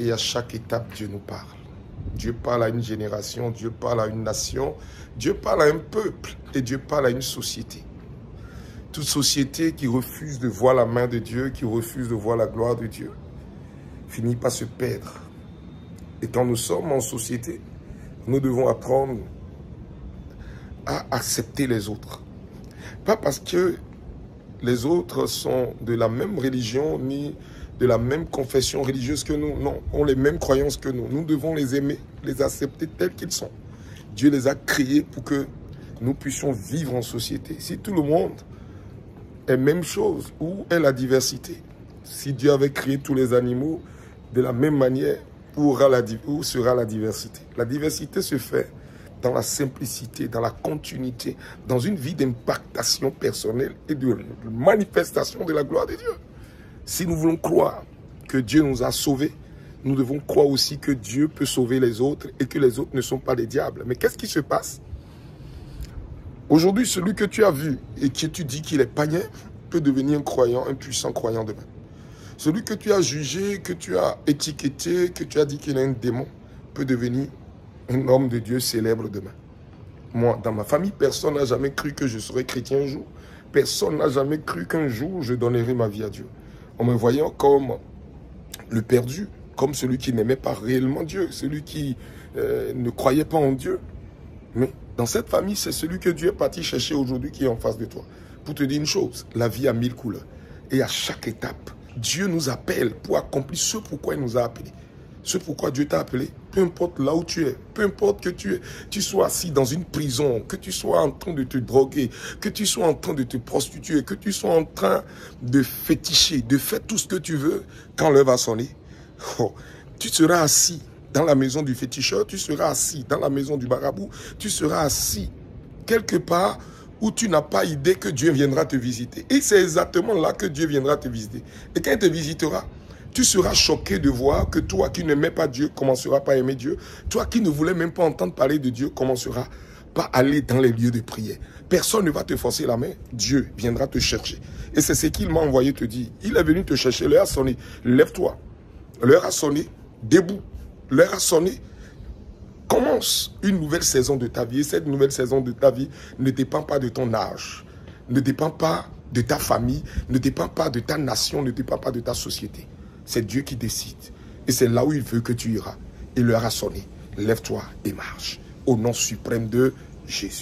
Et à chaque étape, Dieu nous parle. Dieu parle à une génération, Dieu parle à une nation, Dieu parle à un peuple et Dieu parle à une société. Toute société qui refuse de voir la main de Dieu, qui refuse de voir la gloire de Dieu, finit par se perdre. Et quand nous sommes en société, nous devons apprendre à accepter les autres. Pas parce que les autres sont de la même religion ni de la même confession religieuse que nous. Non, ont les mêmes croyances que nous. Nous devons les aimer, les accepter tels qu'ils sont. Dieu les a créés pour que nous puissions vivre en société. Si tout le monde est même chose, où est la diversité? Si Dieu avait créé tous les animaux de la même manière, où sera la diversité? La diversité se fait dans la simplicité, dans la continuité, dans une vie d'impactation personnelle et de manifestation de la gloire de Dieu. Si nous voulons croire que Dieu nous a sauvés, nous devons croire aussi que Dieu peut sauver les autres et que les autres ne sont pas des diables. Mais qu'est-ce qui se passe? Aujourd'hui, celui que tu as vu et que tu dis qu'il est païen peut devenir un croyant, un puissant croyant demain. Celui que tu as jugé, que tu as étiqueté, que tu as dit qu'il est un démon, peut devenir un homme de Dieu célèbre demain. Moi, dans ma famille, personne n'a jamais cru que je serais chrétien un jour. Personne n'a jamais cru qu'un jour je donnerai ma vie à Dieu. En me voyant comme le perdu, comme celui qui n'aimait pas réellement Dieu, celui qui ne croyait pas en Dieu. Mais dans cette famille, c'est celui que Dieu est parti chercher aujourd'hui qui est en face de toi. Pour te dire une chose, la vie a 1000 couleurs. Et à chaque étape, Dieu nous appelle pour accomplir ce pourquoi il nous a appelés. Ce pourquoi Dieu t'a appelé, peu importe là où tu es, peu importe que tu sois assis dans une prison, que tu sois en train de te droguer, que tu sois en train de te prostituer, que tu sois en train de féticher, de faire tout ce que tu veux, quand l'heure va sonner, tu seras assis dans la maison du féticheur, tu seras assis dans la maison du marabout, tu seras assis quelque part où tu n'as pas idée que Dieu viendra te visiter. Et c'est exactement là que Dieu viendra te visiter. Et quand il te visitera, tu seras choqué de voir que toi qui n'aimais pas Dieu commenceras pas à aimer Dieu. Toi qui ne voulais même pas entendre parler de Dieu commenceras pas à aller dans les lieux de prière. Personne ne va te forcer la main. Dieu viendra te chercher. Et c'est ce qu'il m'a envoyé te dire. Il est venu te chercher. L'heure a sonné. Lève-toi. L'heure a sonné. Debout. L'heure a sonné. Commence une nouvelle saison de ta vie. Et cette nouvelle saison de ta vie ne dépend pas de ton âge. Ne dépend pas de ta famille. Ne dépend pas de ta nation. Ne dépend pas de ta société. C'est Dieu qui décide. Et c'est là où il veut que tu iras. Et l'heure a sonné. Lève-toi et marche. Au nom suprême de Jésus.